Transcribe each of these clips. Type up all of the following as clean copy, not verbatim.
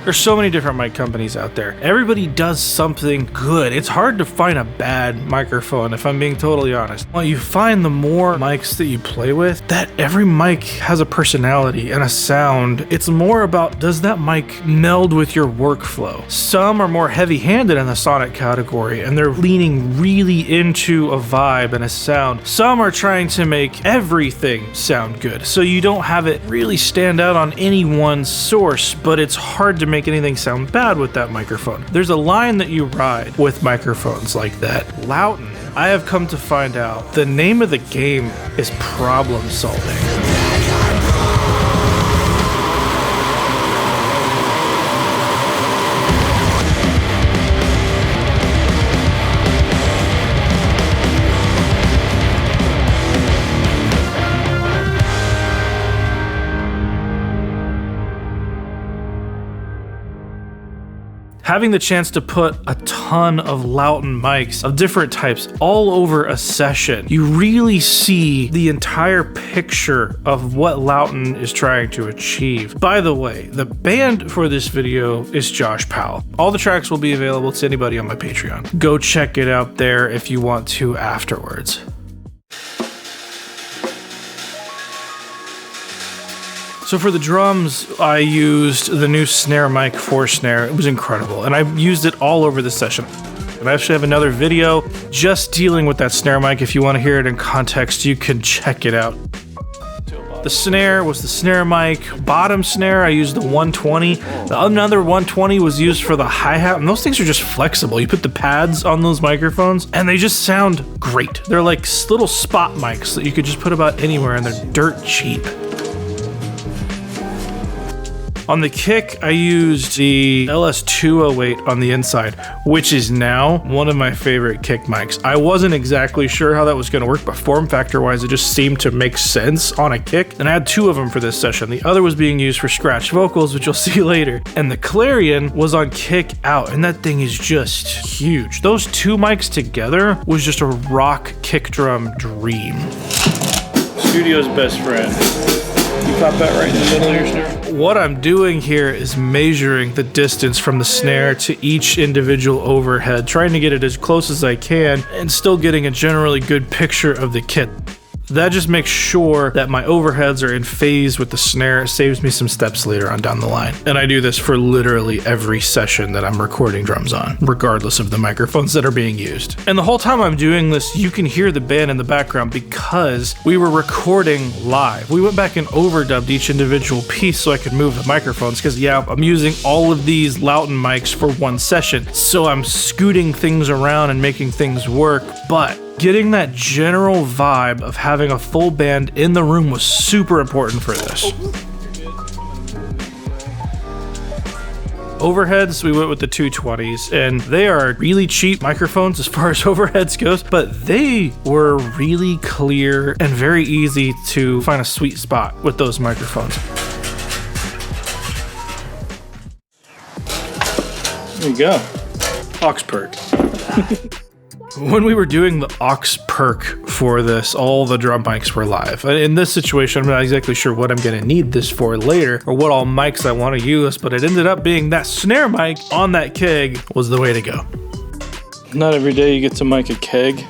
There's so many different mic companies out there. Everybody does something good. It's hard to find a bad microphone, if I'm being totally honest. Well, you find the more mics that you play with, that every mic has a personality and a sound. It's more about, does that mic meld with your workflow? Some are more heavy-handed in the sonic category, and they're leaning really into a vibe and a sound. Some are trying to make everything sound good, so you don't have it really stand out on any one source, but it's hard to make anything sound bad with that microphone. There's a line that you ride with microphones like that. Lauten, I have come to find out, the name of the game is problem solving. Having the chance to put a ton of Lauten mics of different types all over a session, you really see the entire picture of what Lauten is trying to achieve. By the way, the band for this video is Josh Powell. All the tracks will be available to anybody on my Patreon. Go check it out there if you want to afterwards. So for the drums, I used the new Snare Mic 4 snare. It was incredible, and I used it all over the session. And I actually have another video just dealing with that snare mic. If you want to hear it in context, you can check it out. The snare was the snare mic. Bottom snare, I used the 120. Another 120 was used for the hi-hat, and those things are just flexible. You put the pads on those microphones, and they just sound great. They're like little spot mics that you could just put about anywhere, and they're dirt cheap. On the kick, I used the LS-208 on the inside, which is now one of my favorite kick mics. I wasn't exactly sure how that was going to work, but form factor wise, it just seemed to make sense on a kick. And I had two of them for this session. The other was being used for scratch vocals, which you'll see later. And the Clarion was on kick out, and that thing is just huge. Those two mics together was just a rock kick drum dream. Studio's best friend. You pop that right in the middle of your snare. What I'm doing here is measuring the distance from the snare to each individual overhead, trying to get it as close as I can and still getting a generally good picture of the kit. That just makes sure that my overheads are in phase with the snare. It saves me some steps later on down the line. And I do this for literally every session that I'm recording drums on, regardless of the microphones that are being used. And the whole time I'm doing this, you can hear the band in the background because we were recording live. We went back and overdubbed each individual piece so I could move the microphones because, yeah, I'm using all of these Lauten mics for one session. So I'm scooting things around and making things work, but getting that general vibe of having a full band in the room was super important for this. Overheads, we went with the 220s, and they are really cheap microphones as far as overheads goes, but they were really clear and very easy to find a sweet spot with those microphones. There you go. Aux perk. When we were doing the aux perk for this, all the drum mics were live. In this situation, I'm not exactly sure what I'm going to need this for later or what all mics I want to use, but it ended up being that snare mic on that keg was the way to go. Not every day you get to mic a keg.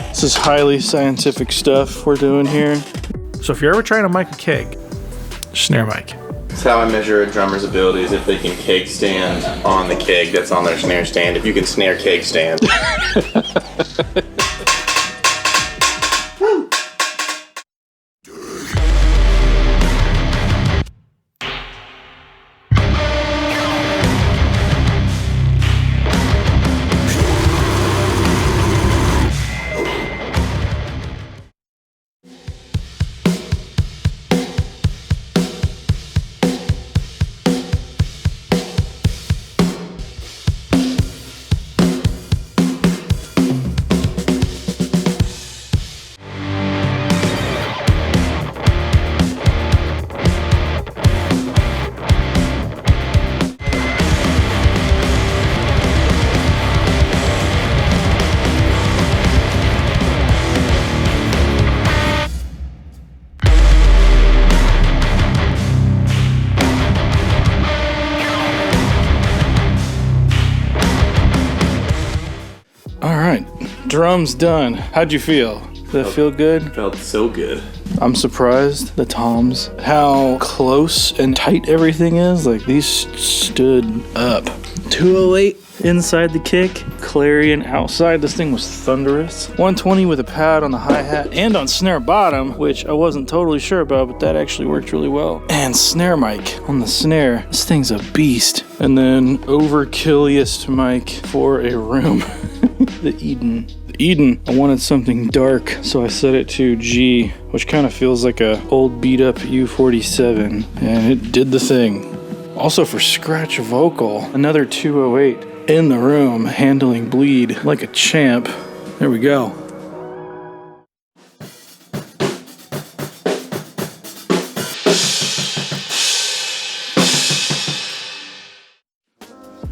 This is highly scientific stuff we're doing here. So if you're ever trying to mic a keg, snare mic. That's how I measure a drummer's abilities, if they can keg stand on the keg that's on their snare stand. If you can snare keg stand. drums done. How'd you feel? Did that feel good? Felt so good. I'm surprised, the toms, how close and tight everything is. Like, these stood up. 208 inside the kick, Clarion outside. This thing was thunderous. 120 with a pad on the hi-hat and on snare bottom, which I wasn't totally sure about, but that actually worked really well. And snare mic on the snare. This thing's a beast. And then overkilliest mic for a room. The Eden, I wanted something dark, so I set it to G, which kind of feels like a old beat up U47, and it did the thing. Also for scratch vocal, another 208 in the room, handling bleed like a champ. There we go.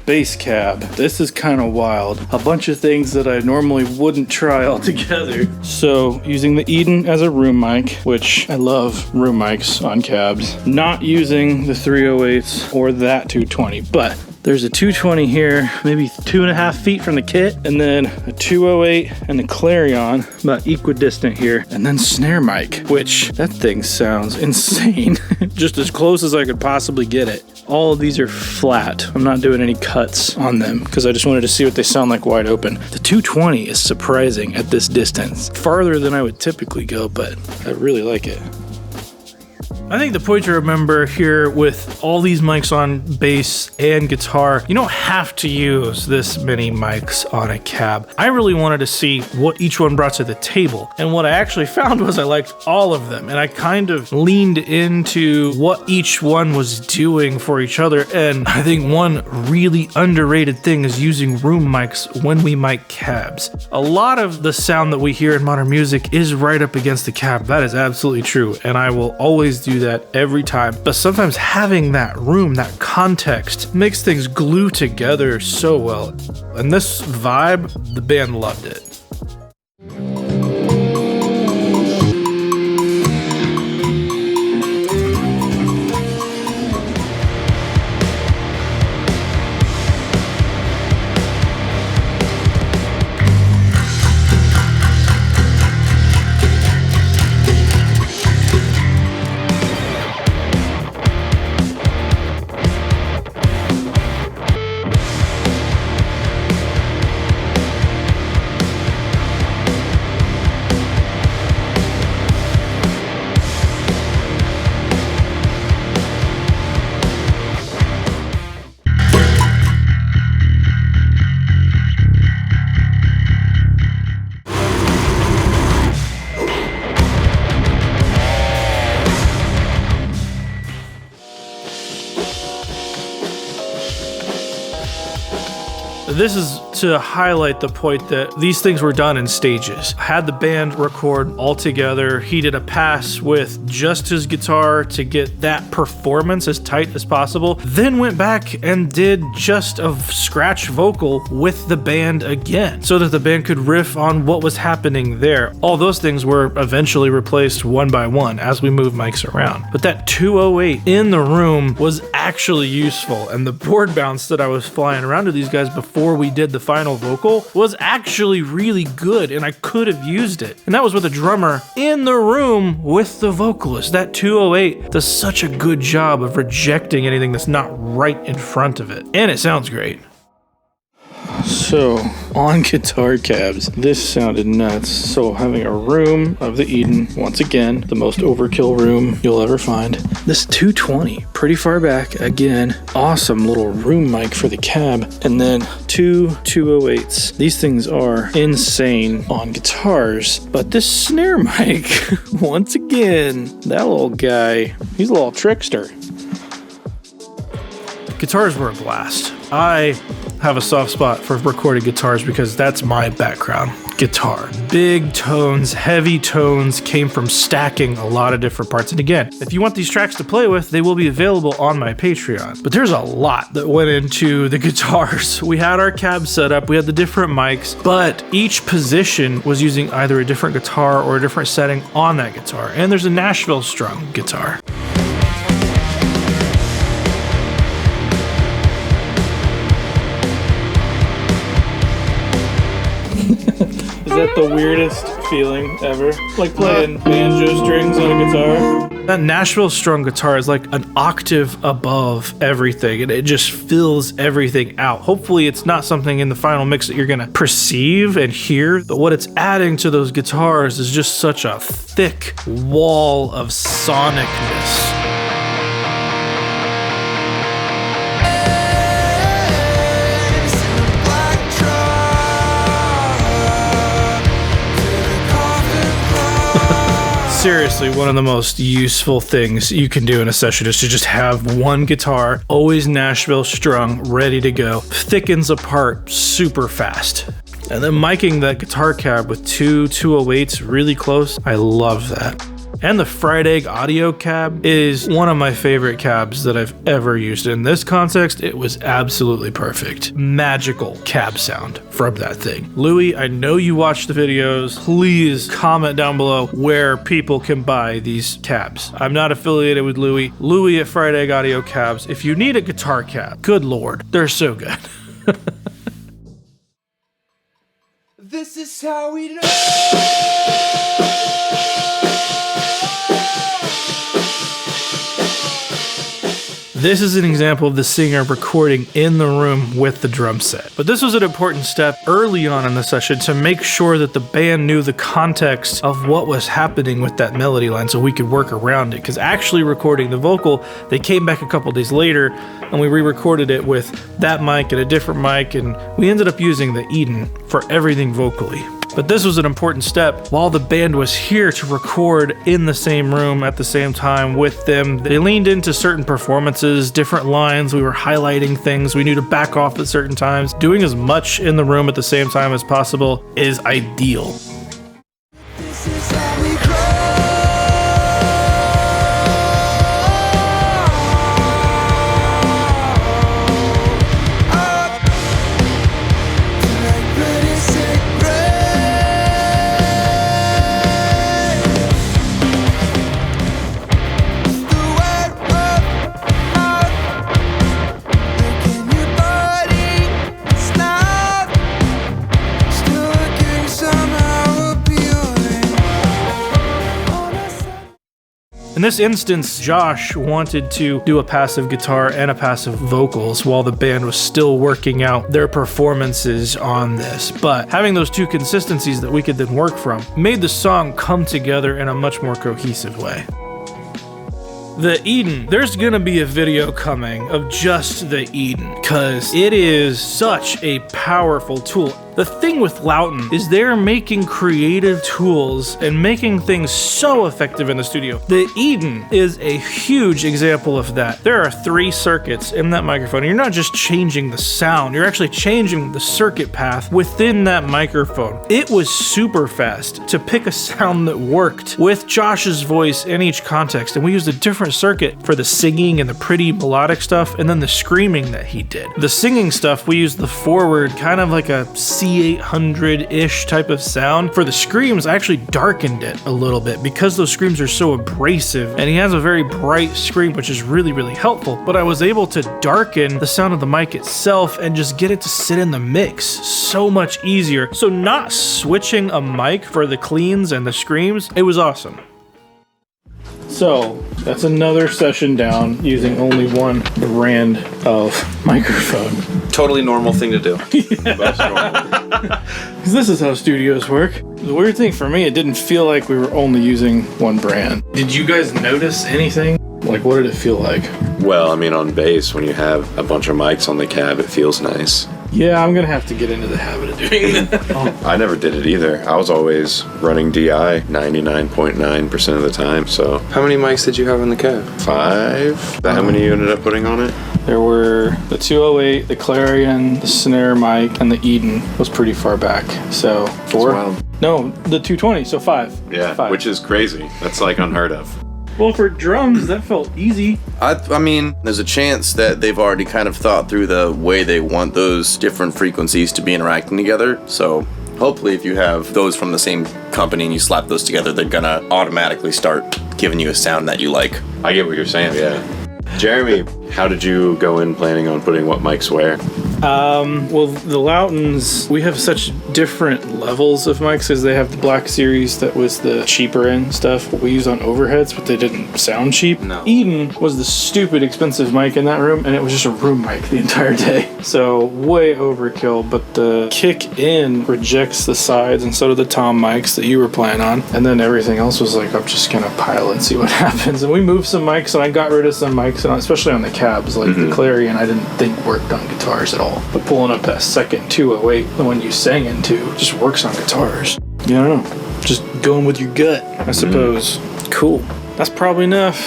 Bass cab. This is kind of wild. A bunch of things that I normally wouldn't try altogether. So using the Eden as a room mic, which I love room mics on cabs. Not using the 308s or that 220, but there's a 220 here, maybe 2.5 feet from the kit, and then a 208 and a Clarion, about equidistant here, and then snare mic, which that thing sounds insane. Just as close as I could possibly get it. All of these are flat. I'm not doing any cuts on them because I just wanted to see what they sound like wide open. The 220 is surprising at this distance. Farther than I would typically go, but I really like it. I think the point to remember here with all these mics on bass and guitar, you don't have to use this many mics on a cab. I really wanted to see what each one brought to the table. And what I actually found was I liked all of them. And I kind of leaned into what each one was doing for each other. And I think one really underrated thing is using room mics when we mic cabs. A lot of the sound that we hear in modern music is right up against the cab. That is absolutely true. And I will always do that every time, but sometimes having that room, that context, makes things glue together so well. And this vibe, the band loved it. This is to highlight the point that these things were done in stages. Had the band record all together. He did a pass with just his guitar to get that performance as tight as possible. Then went back and did just a scratch vocal with the band again so that the band could riff on what was happening there. All those things were eventually replaced one by one as we moved mics around. But that 208 in the room was actually useful, and the board bounce that I was flying around to these guys before we did the final vocal was actually really good, and I could have used it. And that was with a drummer in the room with the vocalist. That 208 does such a good job of rejecting anything that's not right in front of it. And it sounds great. So, on guitar cabs, this sounded nuts. So, having a room of the Eden, once again, the most overkill room you'll ever find. This 220, pretty far back, again, awesome little room mic for the cab. And then two 208s. These things are insane on guitars. But this snare mic, once again, that little guy, he's a little trickster. Guitars were a blast. I have a soft spot for recording guitars because that's my background. Guitar. Big tones, heavy tones came from stacking a lot of different parts. And again, if you want these tracks to play with, they will be available on my Patreon. But there's a lot that went into the guitars. We had our cab set up, we had the different mics, but each position was using either a different guitar or a different setting on that guitar. And there's a Nashville strung guitar. Is that the weirdest feeling ever? Like playing banjo strings on a guitar? That Nashville strung guitar is like an octave above everything, and it just fills everything out. Hopefully it's not something in the final mix that you're gonna perceive and hear, but what it's adding to those guitars is just such a thick wall of sonicness. Seriously, one of the most useful things you can do in a session is to just have one guitar, always Nashville strung, ready to go. Thickens apart super fast. And then miking that guitar cab with two 208s really close, I love that. And the fried egg audio cab is one of my favorite cabs that I've ever used. In this context, it was absolutely perfect. Magical cab sound from that thing. Louis, I know you watch the videos. Please comment down below where people can buy these cabs. I'm not affiliated with Louis. Louis at Fried Egg Audio Cabs. If you need a guitar cab, good lord, they're so good. This is how we know. This is an example of the singer recording in the room with the drum set. But this was an important step early on in the session to make sure that the band knew the context of what was happening with that melody line so we could work around it. Because actually recording the vocal, they came back a couple days later and we re-recorded it with that mic and a different mic, and we ended up using the Eden for everything vocally. But this was an important step. While the band was here to record in the same room at the same time with them, they leaned into certain performances, different lines. We were highlighting things. We knew to back off at certain times. Doing as much in the room at the same time as possible is ideal. This is how we grow. Up to like pretty sick brain. The word of mouth, making your body snap. Still looking somehow appealing. On a Sunday. In this instance, Josh wanted to do a passive guitar and a passive vocals while the band was still working out their performances on this. But having those two consistencies that we could then work from made the song come together in a much more cohesive way. The Eden, there's gonna be a video coming of just the Eden because it is such a powerful tool. The thing with Lauten is they're making creative tools and making things so effective in the studio. The Eden is a huge example of that. There are 3 circuits in that microphone. You're not just changing the sound, you're actually changing the circuit path within that microphone. It was super fast to pick a sound that worked with Josh's voice in each context, and we used a different circuit for the singing and the pretty melodic stuff, and then the screaming that he did. The singing stuff, we used the forward, kind of like a C800-ish type of sound. For the screams, I actually darkened it a little bit because those screams are so abrasive, and he has a very bright scream, which is really, really helpful. But I was able to darken the sound of the mic itself and just get it to sit in the mix so much easier. So not switching a mic for the cleans and the screams, it was awesome. So that's another session down using only one brand of microphone. Totally normal thing to do. Because this is how studios work. The weird thing for me, it didn't feel like we were only using one brand. Did you guys notice anything? Like, what did it feel like? Well, I mean, on bass, when you have a bunch of mics on the cab, it feels nice. Yeah, I'm gonna have to get into the habit of doing that. I never did it either. I was always running DI 99.9% of the time, so. How many mics did you have on the cab? 5? How many you ended up putting on it? There were the 208, the Clarion, the Snare Mic, and the Eden was pretty far back. So 4? wild. No, the 220, so 5. Yeah, 5. which is crazy. That's like unheard of. Well, for drums, that felt easy. I mean, there's a chance that they've already kind of thought through the way they want those different frequencies to be interacting together. So hopefully if you have those from the same company and you slap those together, they're gonna automatically start giving you a sound that you like. I get what you're saying, yeah. Jeremy, how did you go in planning on putting what mics where? Well, the Lautens, we have such different levels of mics because they have the Black Series that was the cheaper end stuff, what we use on overheads, but they didn't sound cheap. No. Eden was the stupid expensive mic in that room, and it was just a room mic the entire day. So way overkill, but the kick in rejects the sides, and so do the tom mics that you were playing on. And then everything else was like, I'm just gonna pile and see what happens. And we moved some mics, and I got rid of some mics, and especially on the cabs, like the Clarion, I didn't think worked on guitars at all. But pulling up that second 208, the one you sang into, just works on guitars. You don't know, just going with your gut, I suppose. Cool. That's probably enough.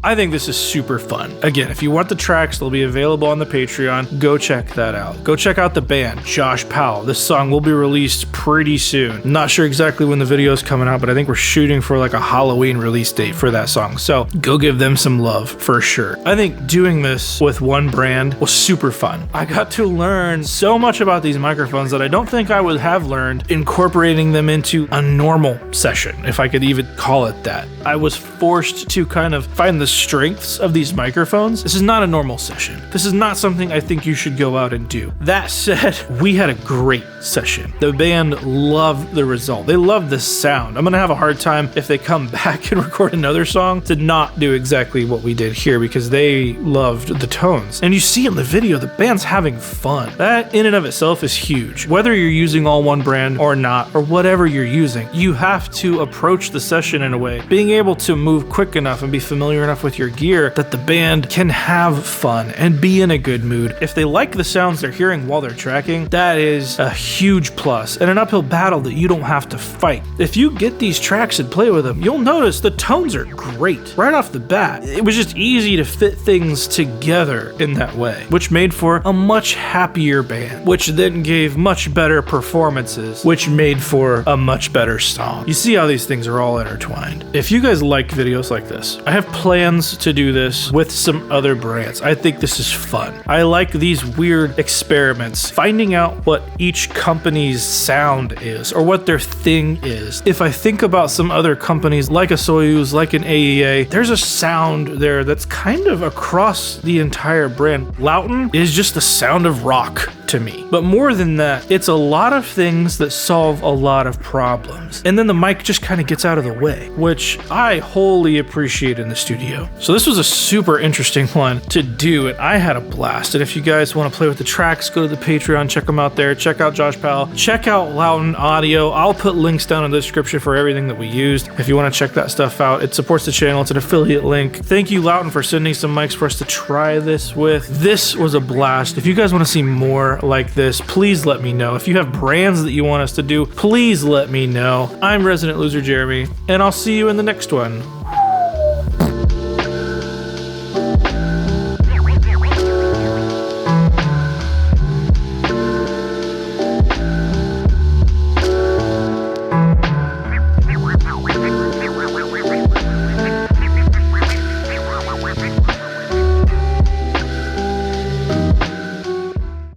I think this is super fun. Again, if you want the tracks, they'll be available on the Patreon. Go check that out. Go check out the band, Josh Powell. This song will be released pretty soon. I'm not sure exactly when the video is coming out, but I think we're shooting for like a Halloween release date for that song. So go give them some love for sure. I think doing this with one brand was super fun. I got to learn so much about these microphones that I don't think I would have learned incorporating them into a normal session, if I could even call it that. I was forced to kind of find the strengths of these microphones. This is not a normal session. This is not something I think you should go out and do. That said, we had a great session. The band loved the result. They loved the sound. I'm gonna have a hard time if they come back and record another song to not do exactly what we did here because they loved the tones. And you see in the video, the band's having fun. That in and of itself is huge. Whether you're using all one brand or not, or whatever you're using, you have to approach the session in a way, being able to move quick enough and be familiar enough with your gear that the band can have fun and be in a good mood. If they like the sounds they're hearing while they're tracking, that is a huge plus and an uphill battle that you don't have to fight. If you get these tracks and play with them, you'll notice the tones are great right off the bat. It was just easy to fit things together in that way, which made for a much happier band, which then gave much better performances, which made for a much better song. You see how these things are all intertwined. If you guys like videos like this, I have plans to do this with some other brands. I think this is fun. I like these weird experiments, finding out what each company's sound is or what their thing is. If I think about some other companies like a Soyuz, like an AEA, there's a sound there that's kind of across the entire brand. Lauten is just the sound of rock to me. But more than that, it's a lot of things that solve a lot of problems. And then the mic just kind of gets out of the way, which I wholly appreciate in the studio. So this was a super interesting one to do, and I had a blast. And if you guys want to play with the tracks, go to the Patreon, check them out there. Check out Josh Powell. Check out Lauten Audio. I'll put links down in the description for everything that we used. If you want to check that stuff out, it supports the channel. It's an affiliate link. Thank you, Lauten, for sending some mics for us to try this with. This was a blast. If you guys want to see more like this, please let me know. If you have brands that you want us to do, please let me know. I'm Resident Loser Jeremy, and I'll see you in the next one.